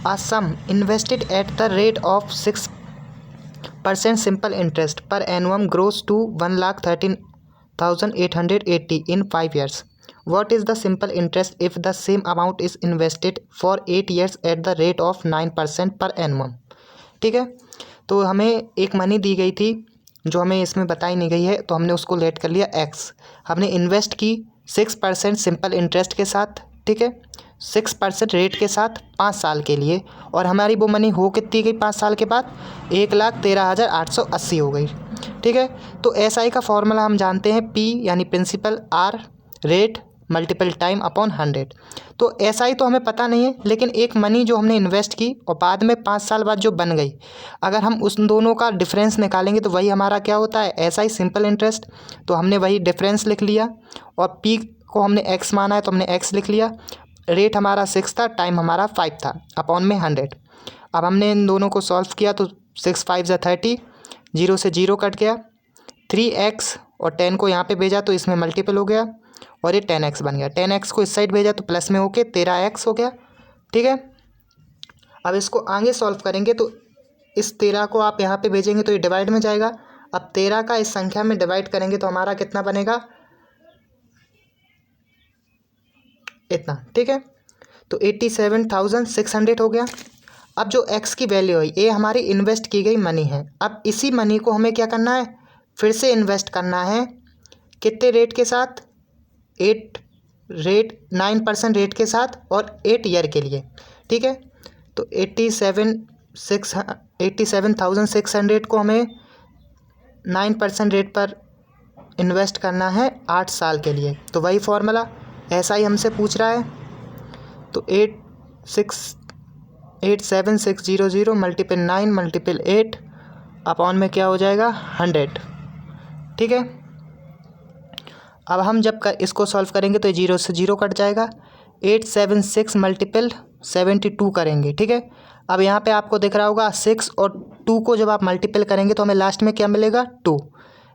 A sum invested at the rate of 6% simple interest per annum grows to 1,13,880 in 5 years. What is the simple interest if the same amount is invested for 8 years at the rate of 9% per annum? ठीक है, तो हमें एक money दी गई थी जो हमें इसमें बताई नहीं गई है, तो हमने उसको लेट कर लिया एक्स। हमने इन्वेस्ट की 6% सिंपल इंटरेस्ट के साथ, ठीक है, 6% रेट के साथ 5 साल के लिए, और हमारी वो मनी हो कितनी गई 5 साल के बाद? 1,13,880 हो गई। ठीक है, तो एसआई का फॉर्मूला हम जानते हैं, पी यानी principal, R rate multiple time upon 100। तो एसआई तो हमें पता नहीं है, लेकिन एक मनी जो हमने इन्वेस्ट की और बाद में 5 साल बाद जो बन गई, अगर हम उस दोनों का डिफरेंस निकालेंगे तो वही हमारा क्या होता है? SI simple interest. तो हमने वही डिफरेंस लिख लिया, और पी को हमने एक्स माना है तो हमने एक्स लिख लिया। रेट हमारा 6 था, टाइम हमारा 5 था, अपॉन में 100। अब हमने इन दोनों को सॉल्व किया तो 6 5 ज़ा 30, 0 से 0 कट गया, 3x और 10 को यहाँ पे भेजा तो इसमें मल्टीपल हो गया और ये 10x बन गया। 10x को इस साइड भेजा तो प्लस में होके 13x हो गया। ठीक है, अब इसको आगे सॉल्व करेंगे तो इस 13 को आप यहाँ पे भेजेंगे तो ये डिवाइड में जाएगा। अब 13 का इस संख्या में डिवाइड करेंगे तो हमारा कितना बनेगा? इतना। ठीक है, तो 87,600 हो गया। अब जो x की वैल्यू है ये हमारी इन्वेस्ट की गई मनी है। अब इसी मनी को हमें क्या करना है? फिर से इन्वेस्ट करना है। कितने रेट के साथ? 9% रेट के साथ और 8 ईयर के लिए। ठीक है, तो 87,600 को हमें 9% रेट पर इन्वेस्ट करना है 8 साल के लिए। तो वही फॉर्मूला ऐसा ही हमसे पूछ रहा है, तो 87,600 मल्टीपल 9 मल्टीपल 8 अपॉन में क्या हो जाएगा? 100। ठीक है, अब हम जब इसको सॉल्व करेंगे तो 0 से 0 कट जाएगा। 876 मल्टीपल 72 करेंगे। ठीक है, अब यहाँ पे आपको दिख रहा होगा 6 और 2 को जब आप मल्टीपल करेंगे तो हमें लास्ट में क्या मिलेगा? 2।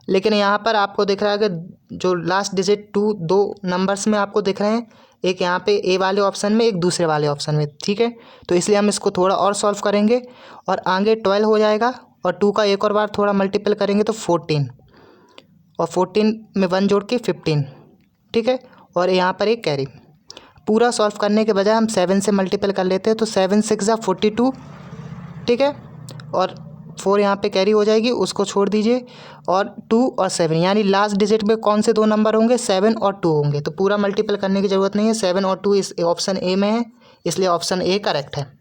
लेकिन यहाँ पर आपको दिख रहा है कि जो लास्ट डिजिट 2 दो नंबर्स में आपको दिख रहे हैं, एक यहाँ पे ए वाले ऑप्शन में, एक दूसरे वाले ऑप्शन में। ठीक है, तो इसलिए हम इसको थोड़ा और सॉल्व करेंगे और आगे 12 हो जाएगा, और 2 का एक और बार थोड़ा मल्टीपल करेंगे तो 14, और 14 में 1 जोड़ के 15। ठीक है, और यहाँ पर एक कैरी। पूरा सॉल्व करने के बजाय हम 7 से मल्टीपल कर लेते हैं, तो 7 6 ज़ा 42। ठीक है, और 4 यहाँ पे कैरी हो जाएगी, उसको छोड़ दीजिए, और 2 और 7 यानी लास्ट डिजिट में कौन से दो नंबर होंगे? 7 और 2 होंगे। तो पूरा मल्टीपल करने की ज़रूरत नहीं है, 7 और 2 इस ऑप्शन ए में है, इसलिए ऑप्शन ए करेक्ट है।